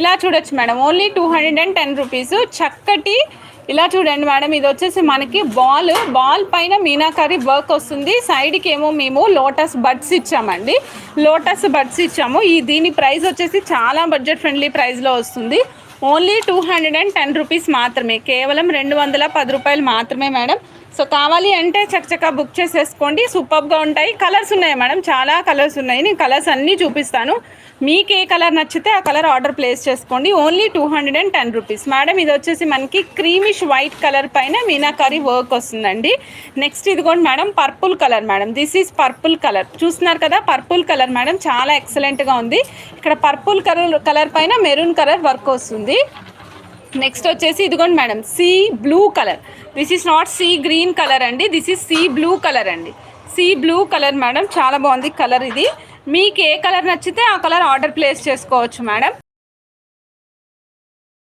ఇలా చూడొచ్చు madam, only 210 rupees. చక్కటి ఇలా చూడండి మేడం, ఇది వచ్చేసి మనకి బాల్ పైన మీనాకారి వర్క్ వస్తుంది. సైడ్కి ఏమో మేము లోటస్ బడ్స్ ఇచ్చామండి, దీని ప్రైస్ వచ్చేసి చాలా బడ్జెట్ ఫ్రెండ్లీ ప్రైస్లో వస్తుంది. ఓన్లీ 210 రూపీస్ మాత్రమే, కేవలం 210 రూపాయలు మాత్రమే మేడం. సో కావాలి అంటే చక్కచక్క బుక్ చేసేసుకోండి, సూపర్గా ఉంటాయి. కలర్స్ ఉన్నాయి మేడం, చాలా కలర్స్ ఉన్నాయి, నేను కలర్స్ అన్నీ చూపిస్తాను. మీకు ఏ కలర్ నచ్చితే ఆ కలర్ ఆర్డర్ ప్లేస్ చేసుకోండి. Only 210 rupees madam. ఇది వచ్చేసి మనకి క్రీమిష్ వైట్ కలర్ పైన మీనాకారి వర్క్ వస్తుందండి. నెక్స్ట్ ఇదిగోండి madam, purple colour madam, this is purple colour, చూస్తున్నారు కదా పర్పుల్ కలర్ మేడం, చాలా ఎక్సలెంట్గా ఉంది. ఇక్కడ పర్పుల్ కలర్ పైన మెరూన్ కలర్ వర్క్ వస్తుంది. నెక్స్ట్ వచ్చేసి ఇదిగోండి madam, sea blue colour, this is not sea green colour అండి, this is sea blue colour అండి. సీ బ్లూ కలర్ మేడం, చాలా బాగుంది కలర్ ఇది. మీకు ఏ కలర్ నచ్చితే ఆ కలర్ ఆర్డర్ ప్లేస్ చేసుకోవచ్చు మేడం.